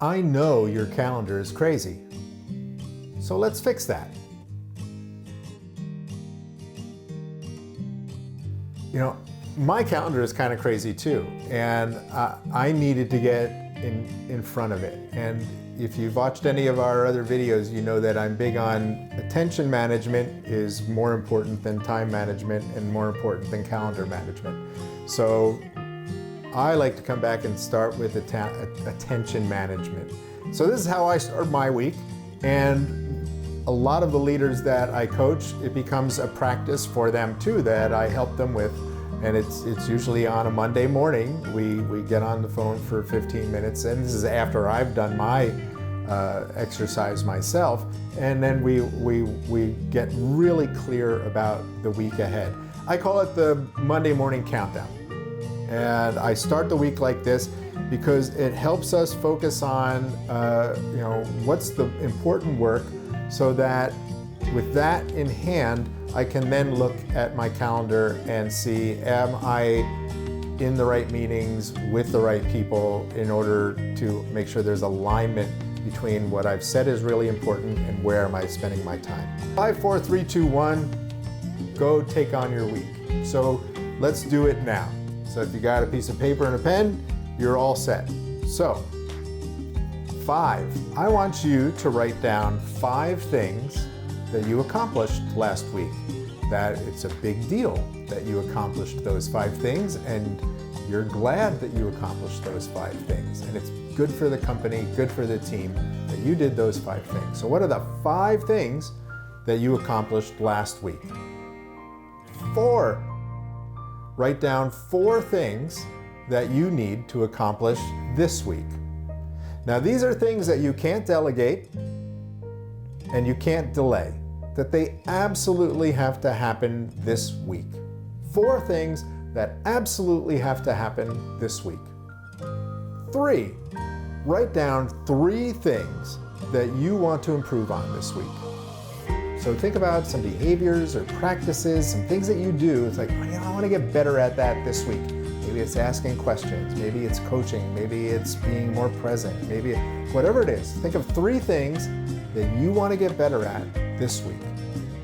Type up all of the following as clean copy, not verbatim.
I know your calendar is crazy, so let's fix that. You know, my calendar is kind of crazy too, and I needed to get in front of it. And if you've watched any of our other videos, you know that I'm big on attention management is more important than time management and more important than calendar management. So I like to come back and start with attention management. So this is how I start my week, and a lot of the leaders that I coach, it becomes a practice for them too that I help them with. And it's usually on a Monday morning. We get on the phone for 15 minutes, and this is after I've done my exercise myself, and then we get really clear about the week ahead. I call it the Monday morning countdown. And I start the week like this because it helps us focus on what's the important work, so that with that in hand, I can then look at my calendar and see, am I in the right meetings with the right people in order to make sure there's alignment between what I've said is really important and where am I spending my time. 5, 4, 3, 2, 1, go take on your week. So let's do it now. So if you got a piece of paper and a pen, you're all set. So 5, I want you to write down 5 things that you accomplished last week. That it's a big deal that you accomplished those 5 things, and you're glad that you accomplished those 5 things. And it's good for the company, good for the team that you did those 5 things. So what are the 5 things that you accomplished last week? 4, write down 4 things that you need to accomplish this week. Now these are things that you can't delegate and you can't delay, that they absolutely have to happen this week. 4 things that absolutely have to happen this week. 3, write down 3 things that you want to improve on this week. So think about some behaviors or practices, some things that you do. It's like, I want to get better at that this week. Maybe it's asking questions, maybe it's coaching, maybe it's being more present, maybe whatever it is. Think of 3 things that you want to get better at this week.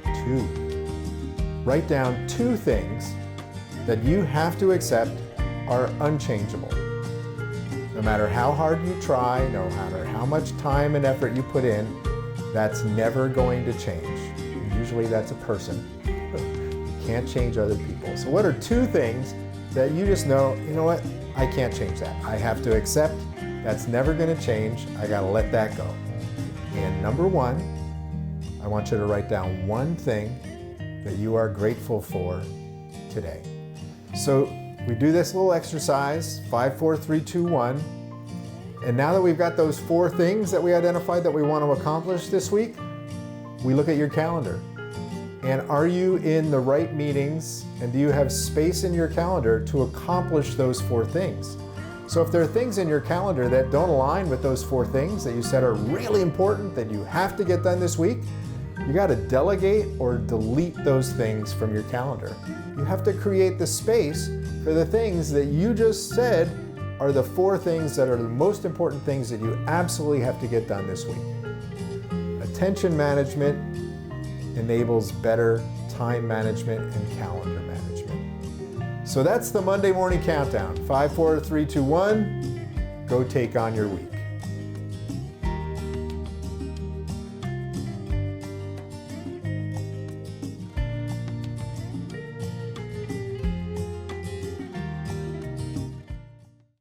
2, write down 2 things that you have to accept are unchangeable. No matter how hard you try, no matter how much time and effort you put in, that's never going to change. Usually that's a person. You can't change other people. So what are 2 things that you just know, you know what, I can't change that. I have to accept that's never going to change. I got to let that go. And number 1, I want you to write down 1 thing that you are grateful for today. So we do this little exercise, 5, 4, 3, 2, 1. And now that we've got those 4 things that we identified that we want to accomplish this week, we look at your calendar. And are you in the right meetings, and do you have space in your calendar to accomplish those 4 things? So if there are things in your calendar that don't align with those 4 things that you said are really important that you have to get done this week, you got to delegate or delete those things from your calendar. You have to create the space for the things that you just said are the 4 things that are the most important things that you absolutely have to get done this week. Attention management enables better time management and calendar management. So that's the Monday morning countdown. 5, 4, 3, 2, 1. Go take on your week.